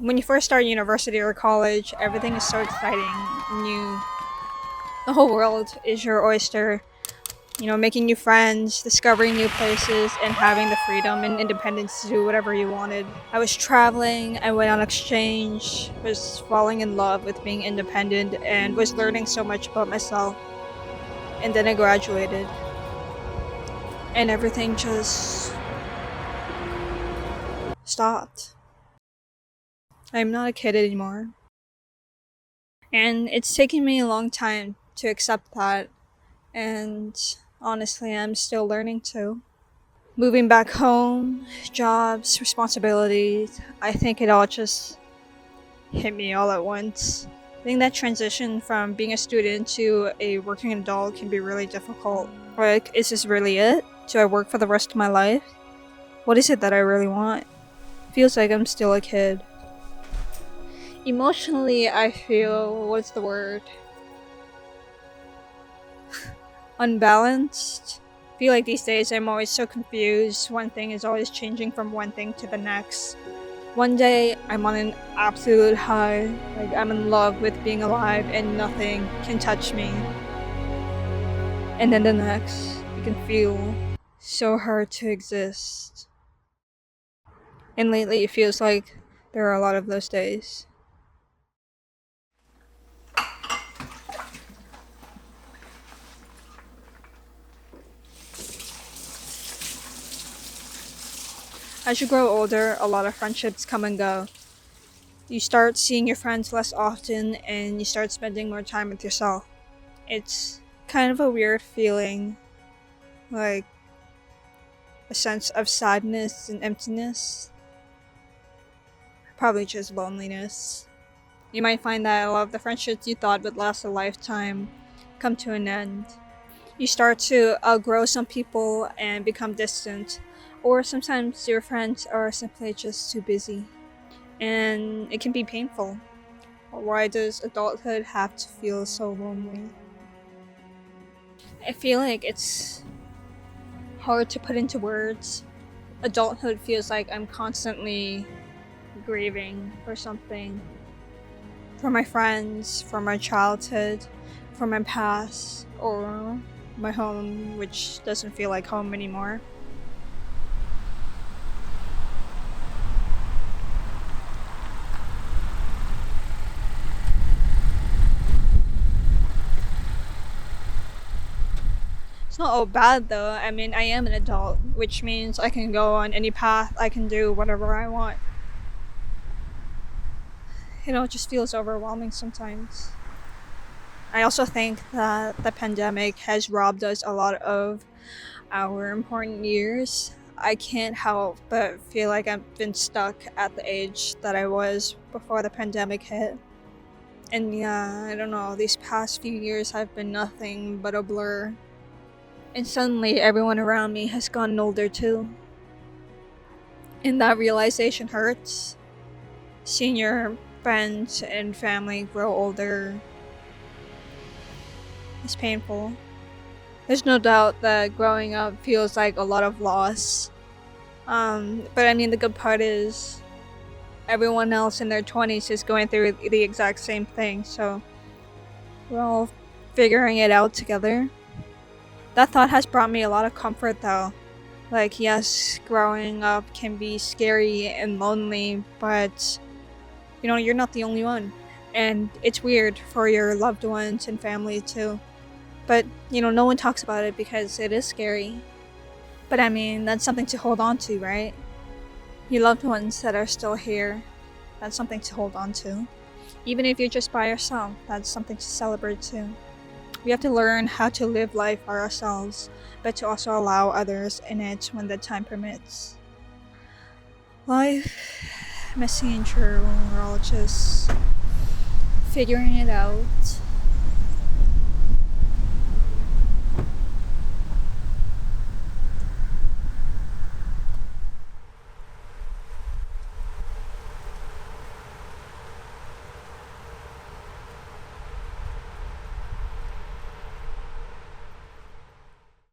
When you first start university or college, everything is so exciting. New, the whole world is your oyster. Making new friends, discovering new places, and having the freedom and independence to do whatever you wanted. I was traveling, I went on exchange, was falling in love with being independent, and was learning so much about myself. And then I graduated, and everything just stopped. I'm not a kid anymore. And it's taken me a long time to accept that, and honestly, I'm still learning to. Moving back home, jobs, responsibilities, I think it all just hit me all at once. I think that transition from being a student to a working adult can be really difficult. Like, is this really it? Do I work for the rest of my life? What is it that I really want? Feels like I'm still a kid. Emotionally, I feel, what's the word? Unbalanced. I feel like these days I'm always so confused. One thing is always changing from one thing to the next. One day I'm on an absolute high, like I'm in love with being alive and nothing can touch me. And then the next, you can feel so hard to exist. And lately it feels like there are a lot of those days. As you grow older, a lot of friendships come and go. You start seeing your friends less often and you start spending more time with yourself. It's kind of a weird feeling, like a sense of sadness and emptiness. Probably just loneliness. You might find that a lot of the friendships you thought would last a lifetime come to an end. You start to outgrow some people and become distant, or sometimes your friends are simply just too busy. And it can be painful. Why does adulthood have to feel so lonely? I feel like it's hard to put into words. Adulthood feels like I'm constantly grieving for something. For my friends, for my childhood, for my past, or my home, which doesn't feel like home anymore. It's not all bad though. I mean, I am an adult, which means I can go on any path, I can do whatever I want. It just feels overwhelming sometimes. I also think that the pandemic has robbed us a lot of our important years. I can't help but feel like I've been stuck at the age that I was before the pandemic hit. And yeah, I don't know, these past few years have been nothing but a blur. And suddenly everyone around me has gotten older too. And that realization hurts. Seeing your friends and family grow older is painful. There's no doubt that growing up feels like a lot of loss. But I mean, the good part is everyone else in their 20s is going through the exact same thing, so we're all figuring it out together. That thought has brought me a lot of comfort though. Like, yes, growing up can be scary and lonely, but you're not the only one. And it's weird for your loved ones and family too. But, no one talks about it because it is scary. But I mean, that's something to hold on to, right? Your loved ones that are still here, that's something to hold on to. Even if you're just by yourself, that's something to celebrate too. We have to learn how to live life for ourselves, but to also allow others in it when the time permits. Life, messy and true, we're all just figuring it out.